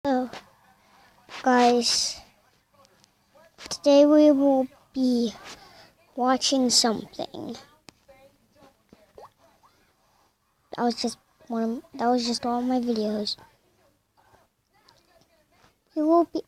Hello, guys. Today we will be watching something. That was just all of my videos. We will be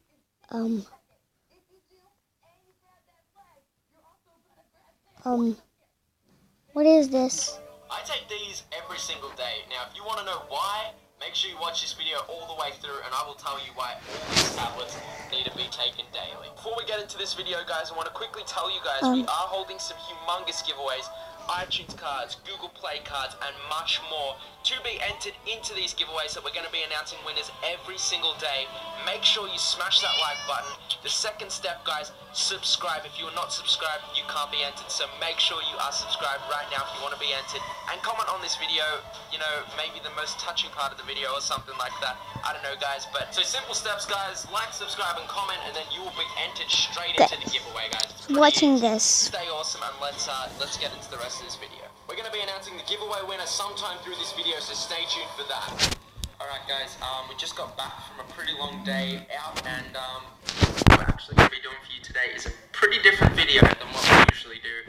what is this? I take these every single day. Now, if you want to know why, make sure you watch this video all the way through, and I will tell you why all these tablets need to be taken daily. Before we get into this video, guys, I want to quickly tell you guys we are holding some humongous giveaways. iTunes cards, Google Play cards, and much more to be entered into these giveaways that we're going to be announcing winners every single day. Make sure you smash that like button. The second step, guys, subscribe. If you are not subscribed, you can't be entered, so make sure you are subscribed right now if you want to be entered. And comment on this video, you know, maybe the most touching part of the video or something like that. I don't know, guys, but so simple steps, guys. Like, subscribe, and comment, and then you will be entered straight into the giveaway, guys. Watching this. Stay awesome, and let's get into the rest of this video. We're going to be announcing the giveaway winner sometime through this video, so stay tuned for that. Alright guys, we just got back from a pretty long day out, and what we're actually going to be doing for you today is a pretty different video than what we usually do,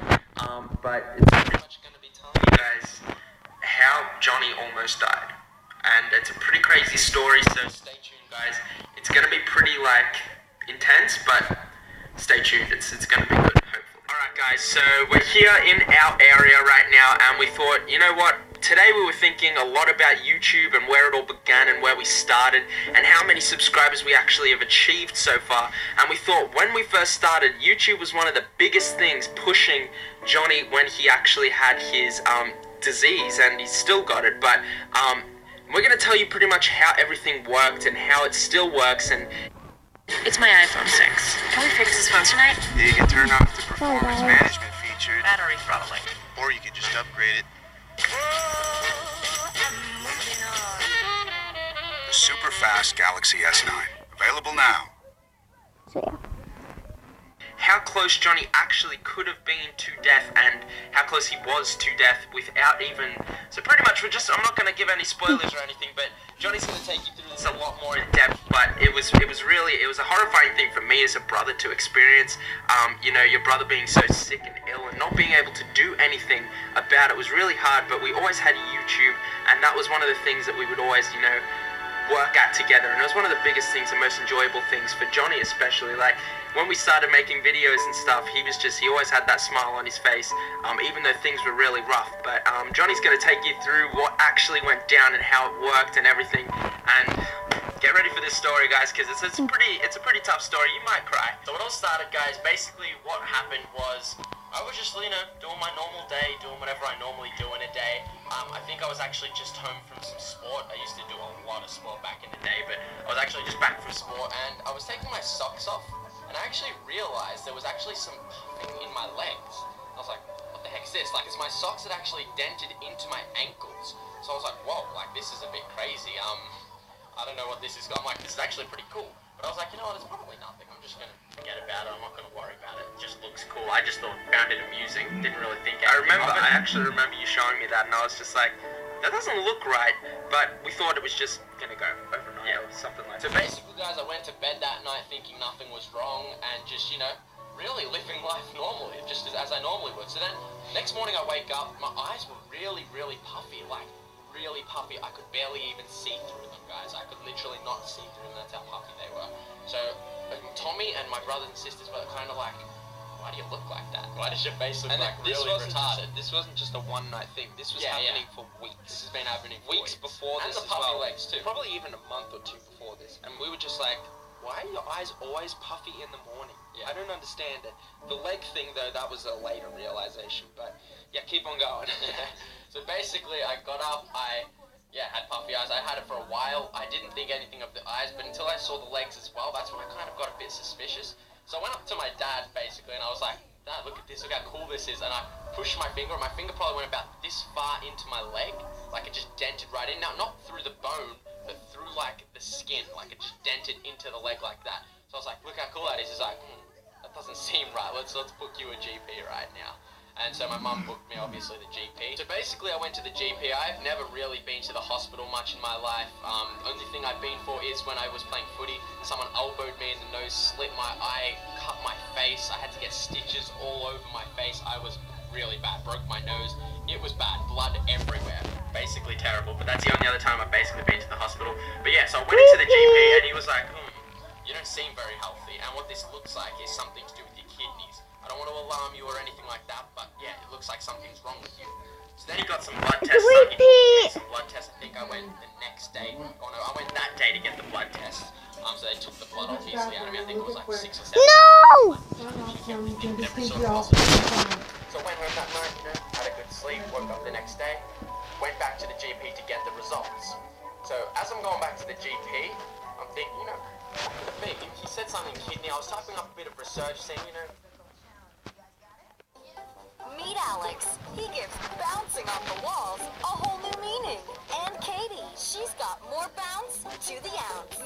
but it's pretty much going to be telling you guys how Johnny almost died, and it's a pretty crazy story, so stay tuned, guys. It's going to be pretty, intense, but stay tuned, it's going to be good, hopefully. Alright guys, so we're here in our area right now, and we thought, you know what, today we were thinking a lot about YouTube and where it all began and where we started and how many subscribers we actually have achieved so far. And we thought when we first started, YouTube was one of the biggest things pushing Johnny when he actually had his disease, and he's still got it, but we're going to tell you pretty much how everything worked and how it still works. And it's my iPhone 6. Can we fix this phone tonight? Yeah, you can turn off the performance management feature, Battery throttling. or you can just upgrade it. The super fast Galaxy S9, available now. So yeah. how close Johnny actually could have been to death and how close he was to death without even... So pretty much I'm not going to give any spoilers or anything, but Johnny's going to take you through this a lot more in depth, but it was a horrifying thing for me as a brother to experience. You know, your brother being so sick and ill and not being able to do anything about it was really hard, but we always had YouTube, and that was one of the things that we would always, you know, work at together, and it was one of the biggest things, the most enjoyable things for Johnny especially. Like when we started making videos and stuff, he always had that smile on his face, even though things were really rough. But Johnny's going to take you through what actually went down and how it worked and everything, and get ready for this story, guys, because it's a pretty tough story. You might cry. So it all started, guys, basically what happened was I was just, you know, doing my normal day, doing whatever I normally do in a day. I think I was actually just home from some sport. I used to do a lot of sport back in the day, but I was actually just back from sport, and I was taking my socks off, and I actually realized there was actually some puffing in my legs. I was like, what the heck is this? Like, my socks had actually dented into my ankles. So I was like, whoa, like, this is a bit crazy. I don't know what this is. I'm like, this is actually pretty cool. But I was like, you know what, it's probably nothing. I'm just going to forget about it. I'm not going to worry about it. It just looks cool. I just found it amusing. Didn't really think anything of it. I actually remember you showing me that, and I was just like, that doesn't look right. But we thought it was just going to go overnight or something like that. So basically, guys, I went to bed that night thinking nothing was wrong and just, you know, really living life normally, just as I normally would. So then, next morning I wake up, my eyes were really, really puffy, like really puffy. I could barely even see through them, guys. I could literally not see through them. That's how puffy they were. So Tommy and my brothers and sisters were kind of like, why do you look like that? Why does your face look like really retarded? This wasn't just a one-night thing. This was happening for weeks. This has been happening for weeks before this as well. And the puffy legs too. Probably even a month or two before this. And we were just like, why are your eyes always puffy in the morning? Yeah. I don't understand it. The leg thing, though, that was a later realization. But yeah, keep on going. So basically, I got up, I had puffy eyes. I had it for a while. I didn't think anything of the eyes, but until I saw the legs as well, that's when I kind of got a bit suspicious. So I went up to my dad, basically, and I was like, Dad, look at this, look how cool this is. And I pushed my finger, and my finger probably went about this far into my leg. Like, it just dented right in. Now, not through the bone, but through, like, the skin. Like, it just dented into the leg like that. So I was like, look how cool that is. He's like, that doesn't seem right. Let's book you a GP right now. And so my mum booked me, obviously, the GP. So basically, I went to the GP. I've never really been to the hospital much in my life. Only thing I've been for is when I was playing footy, someone elbowed me in the nose, slit my eye, cut my face. I had to get stitches all over my face. I was really bad. Broke my nose. It was bad. Blood everywhere. Basically terrible. But that's the only other time I've basically been to the hospital. But yeah, so I went into the GP and he was like, you don't seem very healthy. And what this looks like is something to do with your kidneys. I don't want to alarm you or anything like that, but yeah, it looks like something's wrong with you. So then he got some blood tests. So he did some blood tests. I think I went the next day. Oh no, I went that day to get the blood test. So they took the blood obviously out of me. I think it was like 6 or 7. No! Every sort of possible. So I went home that night, you know, had a good sleep, woke up the next day, went back to the GP to get the results. So as I'm going back to the GP, I'm thinking, you know, what could it be? He said something kidney. I was typing up a bit of research saying, you know, meet Alex. He gives bouncing off the walls a whole new meaning. And Katie, she's got more bounce to the ounce.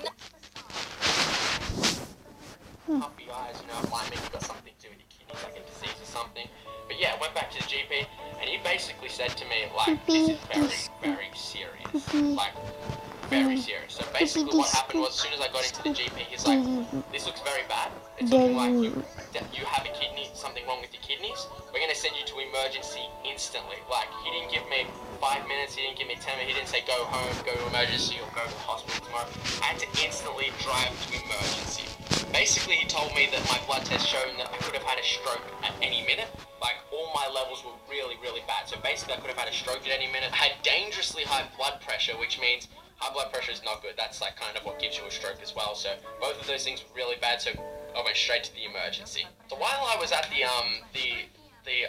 puffy eyes, you know, it might maybe got something to do with your kidneys, like a disease or something. But yeah, I went back to the GP, and he basically said to me, like, this is very, very serious. Like, very serious. So basically what happened was, as soon as I got into the GP, he's like, this looks very bad. It's looking like you have a kidney, something wrong with your kidneys. We're going to send you to emergency instantly. Like, he didn't give me 5 minutes, he didn't give me 10 minutes, he didn't say go home, go to emergency, or go to the hospital tomorrow. I had to instantly drive to emergency. Basically, he told me that my blood test showed that I could have had a stroke at any minute. Like, all my levels were really, really bad. So basically, I could have had a stroke at any minute. I had dangerously high blood pressure, which means high blood pressure is not good. That's like kind of what gives you a stroke as well. So both of those things were really bad. So I went straight to the emergency. So while I was at the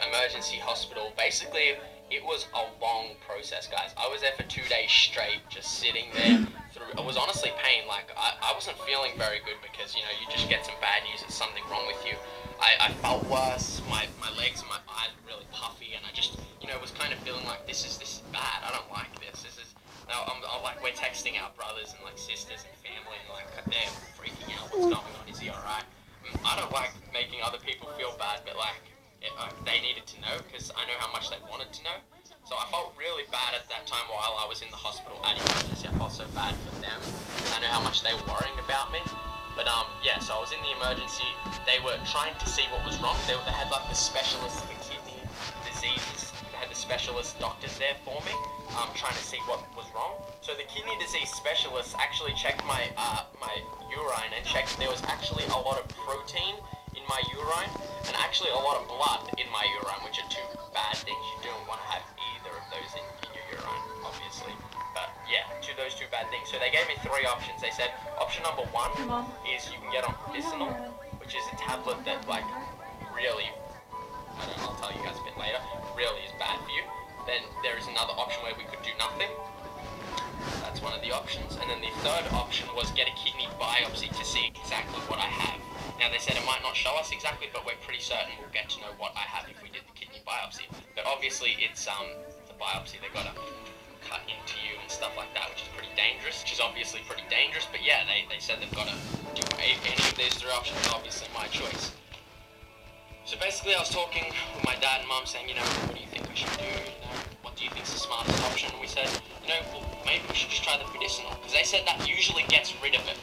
emergency hospital, basically it was a long process, guys. I was there for 2 days straight, just sitting there. It was honestly pain. Like I wasn't feeling very good because, you know, you just get some bad news, there's something wrong with you. I felt worse. My legs and my eyes were really puffy, and I just, you know, was kind of feeling like this is bad. I don't like this. Now I'm like, we're texting our brothers and like sisters and family, and like they're freaking out. What's going on? Is he alright? I don't like making other people feel bad, but like they needed to know because I know how much they wanted to know. So I felt really bad at that time while I was in the hospital at emergency. I felt so bad for them because I know how much they were worrying about me. But yeah, so I was in the emergency. They were trying to see what was wrong. They had like the specialist for kidney diseases. They had the specialist doctors there for me, trying to see what was wrong. So the kidney disease specialist actually checked my my urine and checked there was actually a lot of protein in my urine and actually a lot of blood in my urine, which are two bad things. You don't want to have either of those in your urine, obviously. But yeah, those two bad things. So they gave me 3 options. They said option number 1 is you can get on medicinal, which is a tablet that like really, I don't know, I'll tell you guys a bit later, really is bad for you. Then there is another option where we could do nothing. That's one of the options. And then the third option was get a kidney biopsy to see exactly what I have. Now they said it might not show us exactly, but we're pretty certain we'll get to know what I have if we did the kidney biopsy. But obviously it's the biopsy, they gotta cut into you and stuff like that, which is pretty dangerous, which is obviously pretty dangerous, but yeah, they said they've got to do any of these 3 options, obviously my choice. So basically I was talking with my dad and mum saying, you know, what do you think I should do, you know, what do you think is the smartest option? And we said, you know, well, maybe we should just try the medicinal, because they said that usually gets rid of it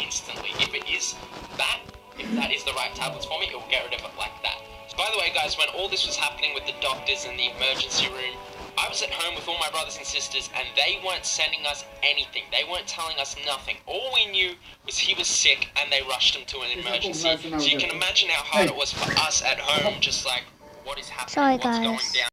instantly. If it is that, if that is the right tablets for me, it will get rid of it like that. So by the way guys, when all this was happening with the doctors in the emergency room, I was at home with all my brothers and sisters, and they weren't sending us anything. They weren't telling us nothing. All we knew was he was sick, and they rushed him to an emergency. So you can imagine how hard it was for us at home, just like, what is happening, Sorry, what's guys. going down.